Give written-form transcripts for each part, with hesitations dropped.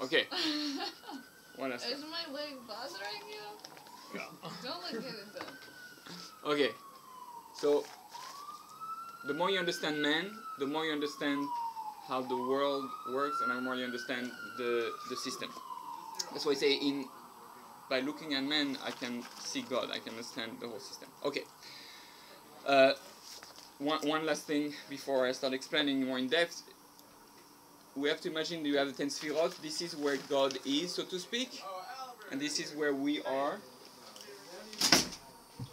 Okay. One last Is time. my leg bothering you? Yeah. Don't look at it though. Okay. So, the more you understand man, the more you understand how the world works, and the more you understand the system. That's why I say by looking at man, I can see God. I can understand the whole system. Okay. One last thing before I start explaining more in depth. We have to imagine you have the 10 Sefirot. This is where God is, so to speak. And this is where we are.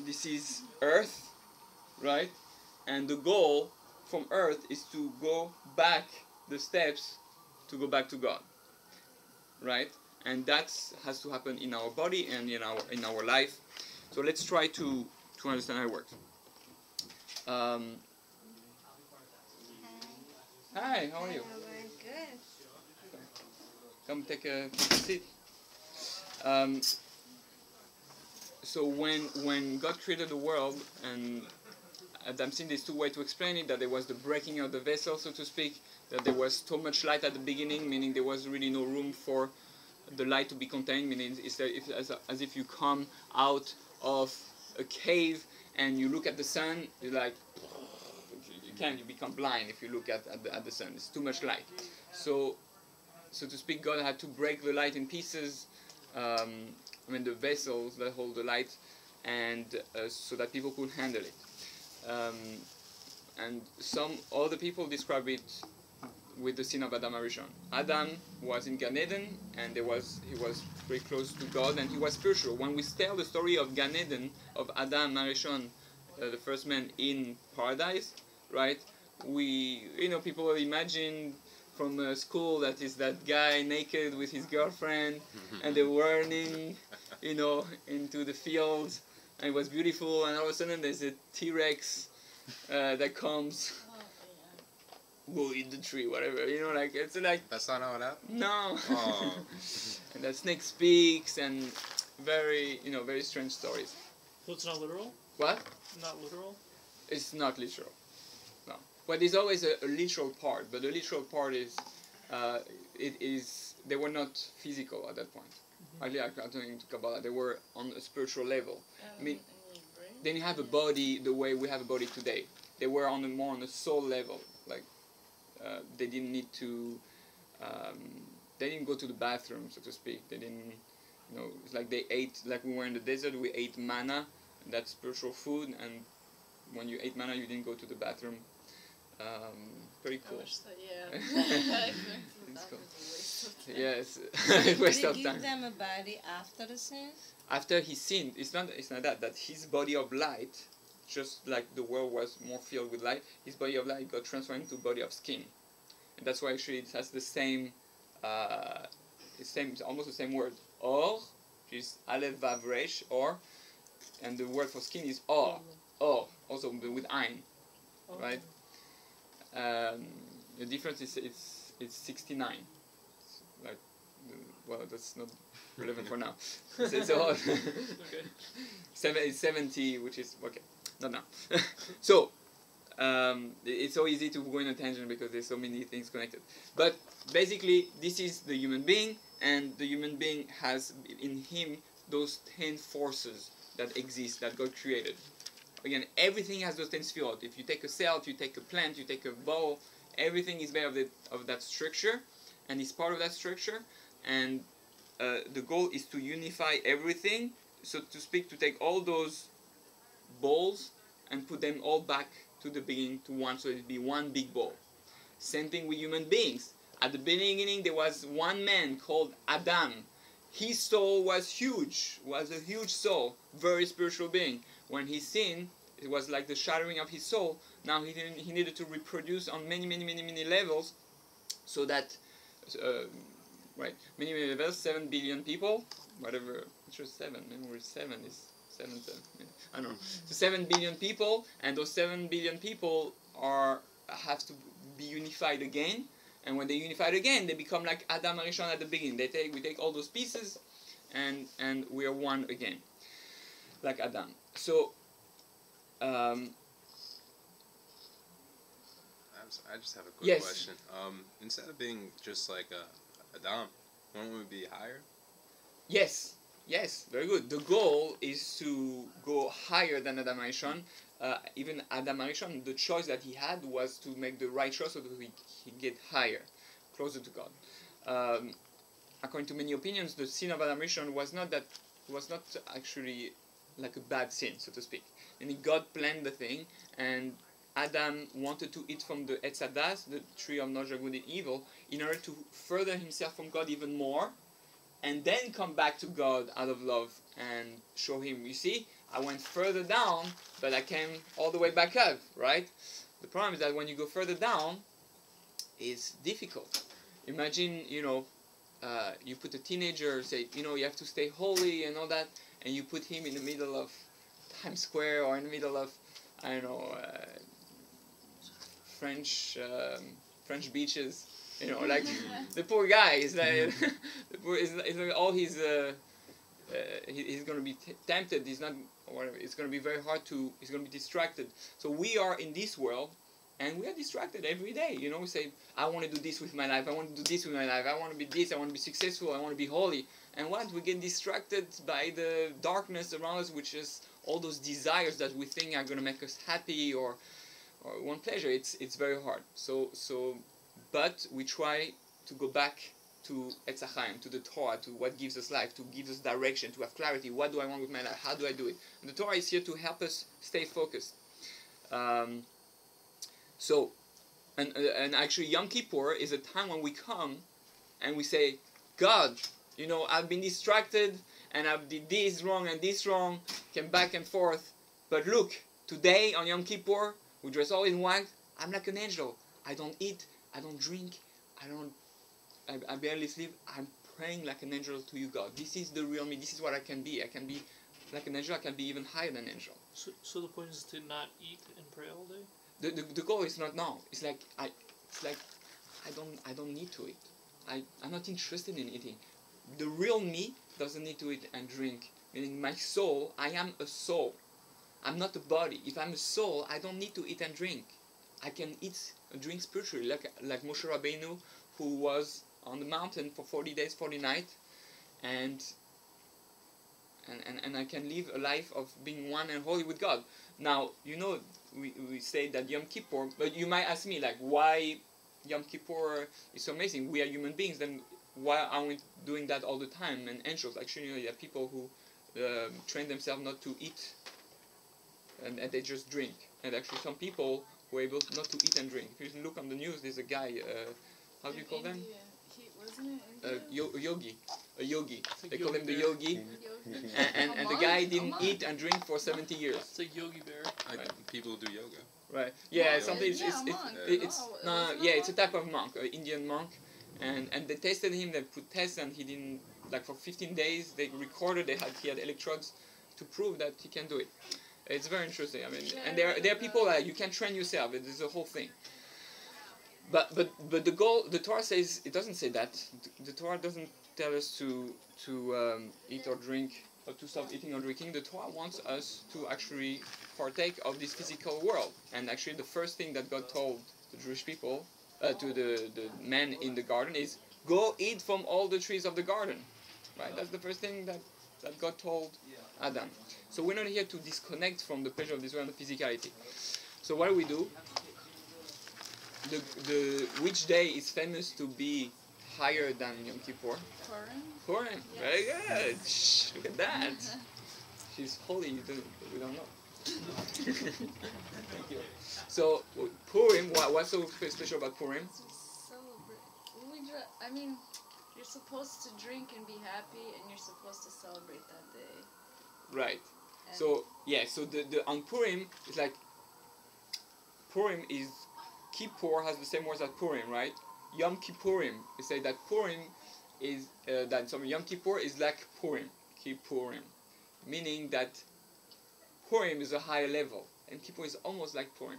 This is Earth, right? And the goal from Earth is to go back the steps to go back to God, right? And that has to happen in our body and in our life. So let's try to understand how it works. Hi, how are you? Good. Come take a seat. So when God created the world, and I'm seeing there's two ways to explain it, that there was the breaking of the vessel, so to speak, that there was so much light at the beginning, meaning there was really no room for the light to be contained, meaning it's as if you come out of a cave and you look at the sun, you're like, you become blind if you look at the sun. It's too much light. So to speak, God had to break the light in pieces, the vessels that hold the light, and so that people could handle it. And some other people describe it with the sin of Adam Arishon. Adam was in Gan Eden, and he was very close to God, and he was spiritual. When we tell the story of Gan Eden, of Adam Arishon, the first man in paradise, right? People will imagine from school that is that guy naked with his girlfriend, and they're running, into the fields, and it was beautiful, and all of a sudden there's a T-Rex that comes. Go eat the tree, whatever, it's like... That's not how it happened? No. Oh. And that snake speaks, and very strange stories. So it's not literal? What? Not literal? It's not literal. No. But there's always a literal part, but the literal part is, they were not physical at that point. Actually, I'm talking to Kabbalah, they were on a spiritual level. They didn't have a body the way we have a body today. They were more on a soul level, like, they didn't need to, they didn't go to the bathroom, so to speak. They didn't, it's like they ate, like we were in the desert, we ate manna, and that's spiritual food, and when you ate manna, you didn't go to the bathroom. Pretty cool. I wish that, yeah. It's cool. Waste of time. Yes, Did waste they of give time. them a body after the sin? After he sinned, it's not that his body of light, just like the world was more filled with light, his body of light got transformed into a body of skin. And that's why actually it has the same, almost the same word, or, which is Aleph Vav Resh, or, and the word for skin is or, also with Ein, right? The difference is it's 69. It's like, well, that's not relevant for now. It's all Okay. 70, which is okay. Not now. So it's so easy to go in a tangent because there's so many things connected. But basically, this is the human being, and the human being has in him those 10 forces that exist, that God created. Again, everything has those 10 sefirot. If you take a cell, if you take a plant, you take a ball, everything is made of that structure, and is part of that structure. And the goal is to unify everything, so to speak, to take all those balls and put them all back to the beginning, to one, so it'd be one big ball. Same thing with human beings. At the beginning, there was one man called Adam. His soul was huge, was a huge soul, very spiritual being. When he sinned, it was like the shattering of his soul. Now he needed to reproduce on many levels, so that, many levels, 7 billion people, whatever, it's just 7, maybe 7 is 7, I don't know. So 7 billion people, and those 7 billion people have to be unified again. And when they unified again, they become like Adam Arishon at the beginning. We take all those pieces, and we are one again, like Adam. So, I just have a quick yes. question. Instead of being just like Adam, Won't we be higher? Yes, yes, very good. The goal is to go higher than Adam Arishon. Even Adam Arishon, the choice that he had was to make the right choice so that he get higher, closer to God. According to many opinions, the sin of Adam Arishon was not actually like a bad sin, so to speak. And God planned the thing, and Adam wanted to eat from the Etz Hadas, the tree of knowledge of good and evil, in order to further himself from God even more, and then come back to God out of love and show him, you see, I went further down, but I came all the way back up, right? The problem is that when you go further down, it's difficult. Imagine, you put a teenager, say, you have to stay holy and all that, and you put him in the middle of Times Square or in the middle of, I don't know, French beaches. Like the poor guy is like, all his he's going to be tempted. He's not, whatever. It's going to be very hard to. He's going to be distracted. So we are in this world, and we are distracted every day. We say, I want to do this with my life. I want to do this with my life. I want to be this. I want to be successful. I want to be holy. And what? We get distracted by the darkness around us, which is all those desires that we think are going to make us happy or want pleasure. It's very hard. But we try to go back to Etz HaChaim, to the Torah, to what gives us life, to give us direction, to have clarity. What do I want with my life? How do I do it? And the Torah is here to help us stay focused. And actually Yom Kippur is a time when we come and we say, God, I've been distracted and I've did this wrong and this wrong, came back and forth. But look, today on Yom Kippur, we dress all in white. I'm like an angel. I don't eat. I don't drink. I barely sleep. I'm praying like an angel to you, God. This is the real me. This is what I can be. I can be like an angel. I can be even higher than an angel. So the point is to not eat and pray all day? The goal is not now. It's like I don't need to eat. I'm not interested in eating. The real me doesn't need to eat and drink. Meaning my soul, I am a soul. I'm not a body. If I'm a soul, I don't need to eat and drink. I can eat and drink spiritually, like Moshe Rabbeinu, who was on the mountain for 40 days, 40 nights, and I can live a life of being one and holy with God. Now, we say that Yom Kippur, but you might ask me, like, why Yom Kippur is so amazing? We are human beings, then why aren't we doing that all the time? And angels, actually, you have people who train themselves not to eat, and they just drink. And actually some people who are able not to eat and drink. If you look on the news, there's a guy, how do you call them? Wasn't it Yogi. A yogi. Like They call him the Bear. yogi. And the guy didn't eat and drink for 70 years. It's like Yogi Bear. Like Right. people who do yoga. Right. Yeah, Monk. something. It's a type of monk, an Indian monk, and they tested him. They put tests, and he didn't. Like for 15 days, they recorded. He had electrodes to prove that he can do it. It's very interesting. I mean, and there are people that you can train yourself. It is a whole thing. But the goal, the Torah says, it doesn't say that. The Torah doesn't tell us to eat or drink or to stop eating or drinking. The Torah wants us to actually partake of this physical world. And actually, the first thing that God told the Jewish people, to the men in the garden, is go eat from all the trees of the garden. Right? That's the first thing that God told Adam. So we're not here to disconnect from the pleasure of this world and the physicality. So what do? Which day is famous to be higher than Yom Kippur? Purim. Yes. Very good. Shh, look at that. She's holy. We don't know. Thank you. So Purim. What's so special about Purim? I mean, you're supposed to drink and be happy, and you're supposed to celebrate that day. Right. And So yeah. So the on Purim it's like Purim is Kippur has the same words as Purim, right? Yom Kippurim. We say that Purim is Yom Kippur is like Purim, Kippurim, meaning that Purim is a higher level, and Kippur is almost like Purim.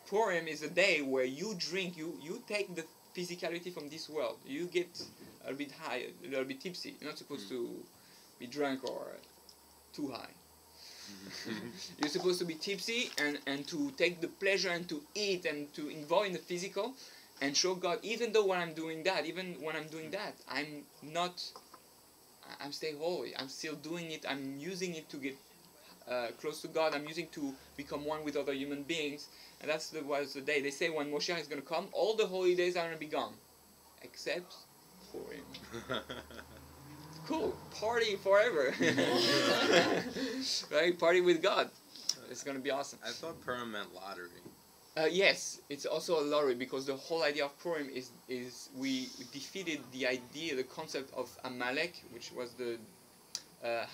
Purim is a day where you drink, you take the physicality from this world. You get a bit high, a little bit tipsy. You're not supposed to be drunk or too high. You're supposed to be tipsy and to take the pleasure and to eat and to involve in the physical, and show God, even though when I'm doing that, I'm staying holy. I'm still doing it. I'm using it to get close to God. I'm using to become one with other human beings. And that's was the day. They say when Moshiach is going to come, all the holy days are going to be gone. Except Purim. Cool. Party forever. Right? Party with God. It's going to be awesome. I thought Purim meant lottery. Yes, it's also a lottery because the whole idea of Purim is we defeated the concept of Amalek, which was the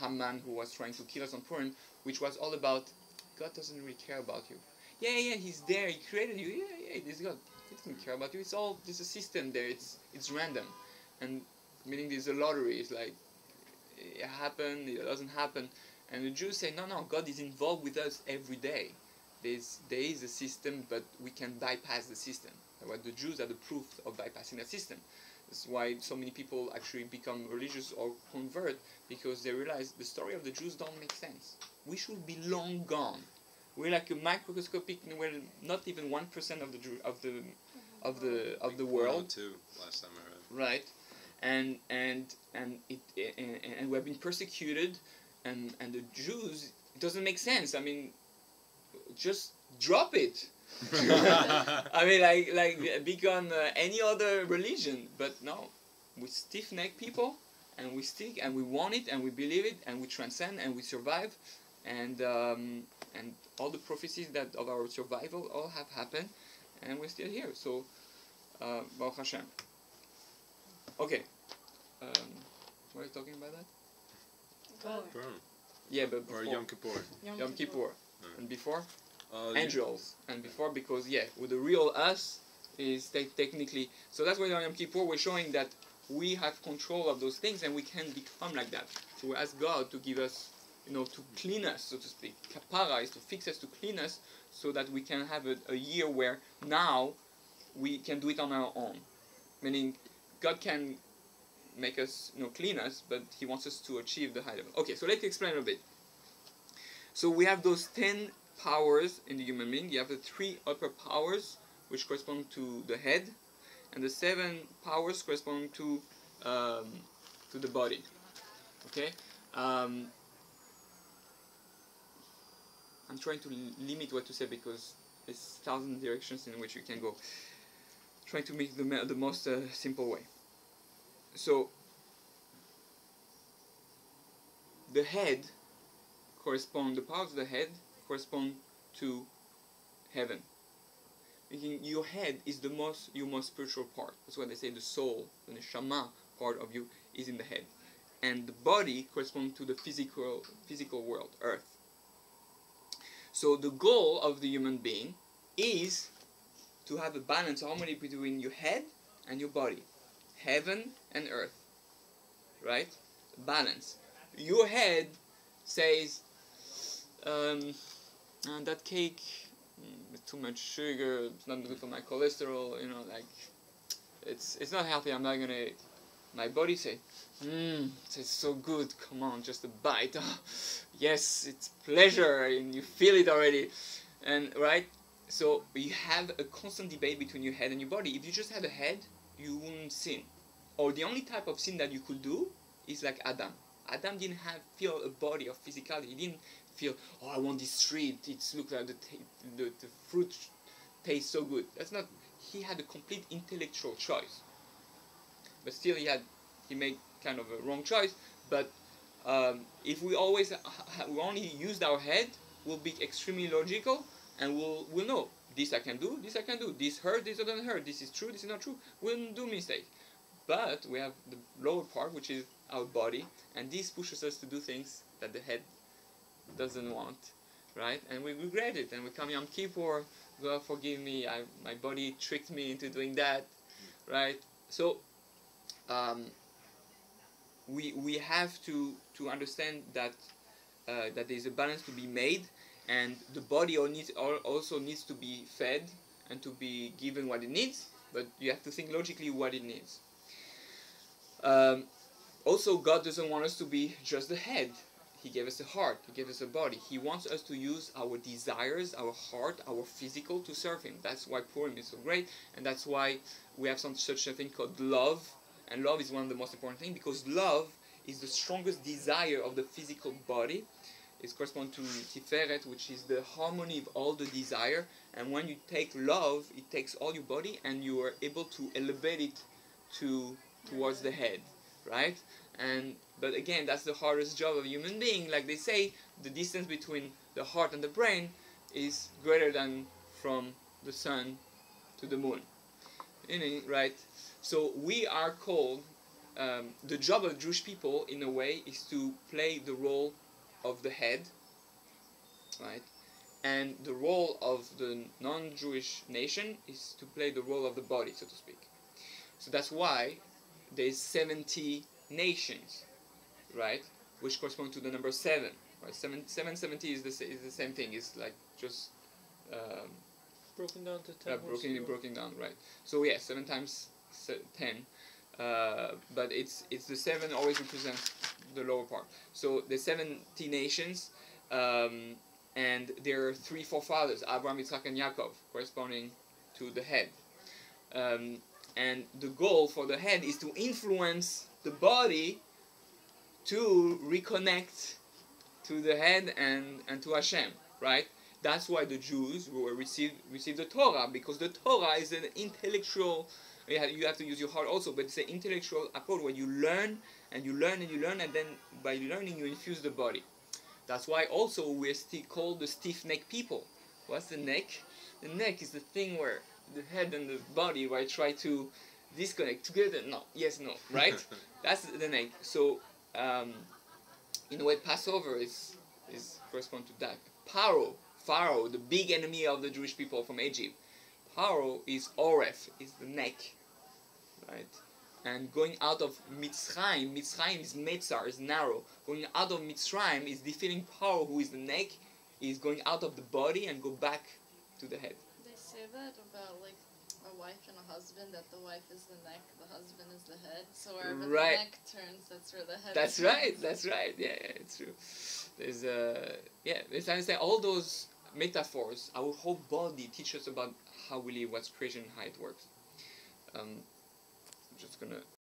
Haman who was trying to kill us on Purim, which was all about God doesn't really care about you. Yeah, he's there, he created you. Yeah, this God, he doesn't care about you. There's a system there. It's random, and meaning there's a lottery. It's like it happened, it doesn't happen, and the Jews say no, God is involved with us every day. There is a system, but we can bypass the system. Well, the Jews are the proof of bypassing that system. That's why so many people actually become religious or convert, because they realize the story of the Jews don't make sense. We should be long gone. We're like a microscopic. We're not even 1% of the world. 102 last time I read. Right, and we have been persecuted, and the Jews. It doesn't make sense. I mean, just drop it. I mean, like become any other religion, but no, we stiff-neck people, and we stick, and we want it, and we believe it, and we transcend, and we survive, and all the prophecies that of our survival all have happened, and we're still here. So, Baruch Hashem. Okay, were you talking about that? Purim. Yeah, but before. Or Yom Kippur. Yom Kippur. And before? Angels. And before, because with the real us is technically, so that's why on Yom Kippur we're showing that we have control of those things and we can become like that. So we ask God to give us, to clean us, so to speak. Kapara is to fix us, to clean us, so that we can have a year where now we can do it on our own. Meaning, God can make us, clean us, but He wants us to achieve the high level. Okay, so let's explain a bit. So we have those 10 powers in the human being. You have the 3 upper powers, which correspond to the head, and the 7 powers correspond to the body. Okay. I'm trying to limit what to say because there's 1,000 directions in which you can go. Trying to make the most simple way. So the head the powers of the head correspond to heaven. Meaning your head is your most spiritual part. That's why they say the soul, the neshama part of you is in the head. And the body corresponds to the physical world, earth. So the goal of the human being is to have a balance, harmony between your head and your body. Heaven and earth. Right? Balance. Your head says, that cake with too much sugar, it's not good for my cholesterol, it's not healthy, I'm not gonna eat. My body say, it's so good, come on, just a bite. Oh, yes, it's pleasure, and you feel it already. And right? So you have a constant debate between your head and your body. If you just had a head, you wouldn't sin. Or the only type of sin that you could do is like Adam. Adam didn't feel a body of physicality. He didn't feel, I want this treat. It looks like the fruit tastes so good. That's not. He had a complete intellectual choice, but still he made kind of a wrong choice. But if we always we only used our head, we'll be extremely logical, and we'll know this I can do, this I can do, this hurt, this doesn't hurt, this is true, this is not true. We'll do mistake. But we have the lower part, which is our body, and this pushes us to do things that the head doesn't want, right? And we regret it, and we come Yom Kippur, God forgive me, my body tricked me into doing that, right? So we have to understand that that there is a balance to be made, and the body also needs to be fed and to be given what it needs, but you have to think logically what it needs. Also, God doesn't want us to be just the head. He gave us a heart, He gave us a body. He wants us to use our desires, our heart, our physical to serve Him. That's why Purim is so great, and that's why we have such a thing called love. And love is one of the most important things, because love is the strongest desire of the physical body. It corresponds to Tiferet, which is the harmony of all the desire. And when you take love, it takes all your body, and you are able to elevate it towards the head, right? But again, that's the hardest job of a human being. Like they say, the distance between the heart and the brain is greater than from the sun to the moon. Right? So we are called, the job of Jewish people, in a way, is to play the role of the head, right? And the role of the non-Jewish nation is to play the role of the body, so to speak. So that's why there's 70 nations, right? Which correspond to the number 7. Right? 770 is the same thing. It's like just Broken down to 10. broken down, right? So yeah, 7 times 10. But it's the 7 always represents the lower part. So the 70 nations, and there are 3 forefathers, Abraham, Yitzhak, and Yaakov, corresponding to the head. And the goal for the head is to influence the body to reconnect to the head and to Hashem, right? That's why the Jews will receive the Torah, because the Torah is an intellectual. You have to use your heart also, but it's an intellectual approach where you learn and you learn and you learn, and then by learning you infuse the body. That's why also we're still called the stiff-necked people. What's the neck? The neck is the thing where the head and the body, right, try to disconnect together. No, yes, no, right? That's the neck. So, in a way, Passover is correspond to that. Pharaoh, the big enemy of the Jewish people from Egypt. Pharaoh is Oref, is the neck, right? And going out of Mitzrayim is Metzar, is narrow. Going out of Mitzrayim is defeating Pharaoh, who is the neck, is going out of the body and go back to the head. They say that about like a wife and a husband, that the wife is the neck, the husband is the head. So wherever the neck turns, that's where the head That's turns. That's right. Yeah, it's true. There's it's understand all those metaphors. Our whole body teaches about how we live, what's creation, how it works. I'm just gonna